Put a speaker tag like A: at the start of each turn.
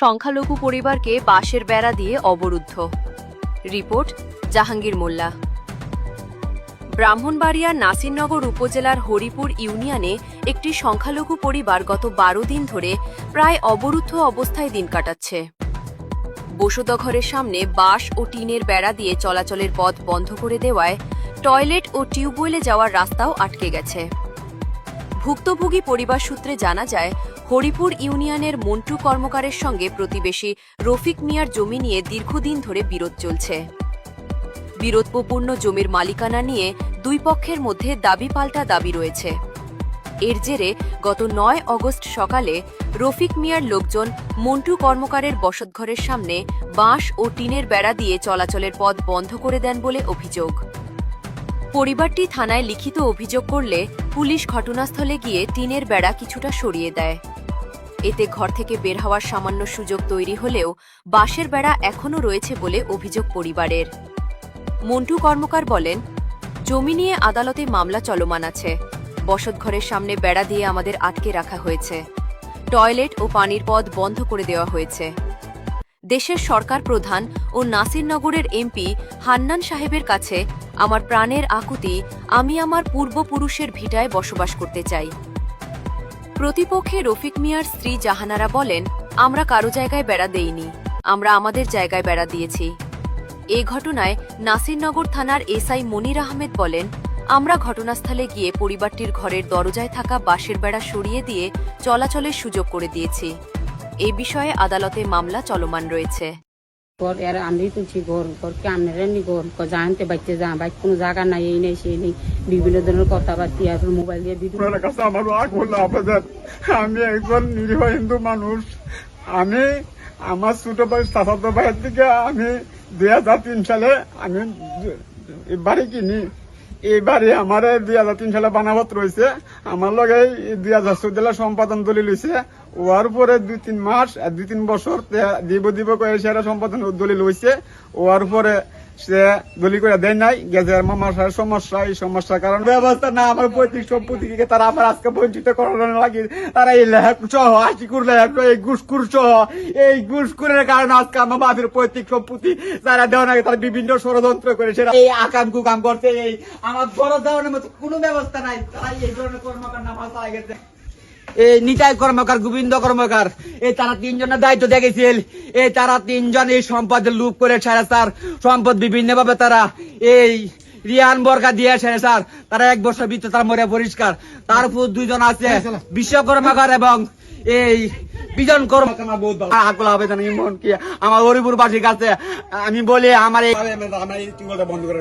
A: সংখ্যালঘু পরিবারকে বাঁশের বেড়া দিয়ে অবরুদ্ধ। রিপোর্ট জাহাঙ্গীর মোল্লা। ব্রাহ্মণবাড়িয়ার নাসিরনগর উপজেলার হরিপুর ইউনিয়নে একটি সংখ্যালঘু পরিবার গত 12 দিন ধরে প্রায় অবরুদ্ধ অবস্থায় দিন কাটাচ্ছে। বসতঘরের সামনে বাঁশ ও টিনের বেড়া দিয়ে চলাচলের পথ বন্ধ করে দেওয়ায় টয়লেট ও টিউবওয়েলে যাওয়ার রাস্তাও আটকে গেছে। ভুক্তভোগী পরিবার সূত্রে জানা যায়, হরিপুর ইউনিয়নের মন্টু কর্মকারের সঙ্গে প্রতিবেশী রফিক মিয়ার জমি নিয়ে দীর্ঘদিন ধরে বিরোধ চলছে। বিরোধপূর্ণ জমির মালিকানা নিয়ে দুই পক্ষের মধ্যে দাবি পাল্টা দাবি রয়েছে। এর জেরে গত 9 অগস্ট সকালে রফিক মিয়ার লোকজন মন্টু কর্মকারের বসতঘরের সামনে বাঁশ ও টিনের বেড়া দিয়ে চলাচলের পথ বন্ধ করে দেন বলে অভিযোগ। পরিবারটি থানায় লিখিত অভিযোগ করলে পুলিশ ঘটনাস্থলে গিয়ে টিনের বেড়া কিছুটা সরিয়ে দেয়। এতে ঘর থেকে বের হওয়ার সামান্য সুযোগ তৈরি হলেও বাঁশের বেড়া এখনও রয়েছে বলে অভিযোগ পরিবারের। মন্টু কর্মকার বলেন, জমি নিয়ে আদালতে মামলা চলমান আছে। বসতঘরের সামনে বেড়া দিয়ে আমাদের আটকে রাখা হয়েছে। টয়লেট ও পানির পথ বন্ধ করে দেওয়া হয়েছে। দেশের সরকার প্রধান ও নাসিরনগরের এমপি হান্নান সাহেবের কাছে আমার প্রাণের আকুতি, আমি আমার পূর্বপুরুষের ভিটায় বসবাস করতে চাই। প্রতিপক্ষে রফিক মিয়ার স্ত্রী জাহানারা বলেন, আমরা কারো জায়গায় বেড়া দেইনি, আমরা আমাদের জায়গায় বেড়া দিয়েছি। এ ঘটনায় নাসিরনগর থানার এসআই মনির আহমেদ বলেন, আমরা ঘটনাস্থলে গিয়ে পরিবারটির ঘরের দরজায় থাকা বাঁশের বেড়া সরিয়ে দিয়ে চলাচলের সুযোগ করে দিয়েছি। এই বিষয়ে আদালতে মামলা চলমান রয়েছে।
B: আমি তুলছি ঘর কেমনি ঘর জানতে বাইতে যা বাইক কোনো জায়গা নাই, এই নেই সেই নেই, বিভিন্ন ধরনের কথাবার্তা আর মোবাইল দিয়ে
C: কাছে আমার রাগ হলো আপনাদের। আমি একজন নিরীহ হিন্দু মানুষ। আমি আমার ছোট ভাই চাচাতো ভাইয়ের থেকে আমি 2003 সালে আমি বাড়ি কিনি। এই বাড়ি আমার 2003 সালে বানাবত রয়েছে। আমার লগে 2014 সম্পাদন দলিল হয়েছে। ওয়ার পরে 2-3 মাস 2-3 বছর দিব করে সেরা সম্পাদন দলিল হয়েছে। ওয়ার পরে সে দলিল করে দেয় নাই, গেছে মামার সমস্যা। এই সমস্যার কারণ ব্যবস্থা না, আমার পৈতৃক সম্পত্তিকে তারা আমার আজকে বঞ্চিত করার লাগে। তারা এই লেহাক সহ আশিকুর লেহাক, এই ঘুষখুর সহ, এই ঘুষখুরের কারণে আজকে আমার বাপের পৈতৃক সম্পত্তি তারা দেওয়া নাকি তারা বিভিন্ন ষড়যন্ত্র করে সেটা এই আকাম কুকাম করছে। এই আমার বড় দেওয়ার মতো কোনো ব্যবস্থা নাই। তারা এই ধরনের কর্মকাণ্ড আমার চালা গেছে। এই নিতাই কর্মকার, গোবিন্দ কর্মকার, এই তারা 3 জনের দায়িত্ব দেখেছিল। এই তারা 3 জন এই সম্পদের লুপ করে সাড়ে স্যার সম্পদ বিভিন্ন ভাবে তারা এই রিয়ান বর্গা দিয়ে সাড়ে স্যার তারা 1 বছর ভিতরে তারা মরে পরিষ্কার। তারপর 2 জন আছে বিশ্বকর্মাকার এবং এই বিজন কর্মকার। আকুল আবেদন মন কি আমার হরিপুরবাসীর কাছে আমি বলি, আমার এই বন্ধ করে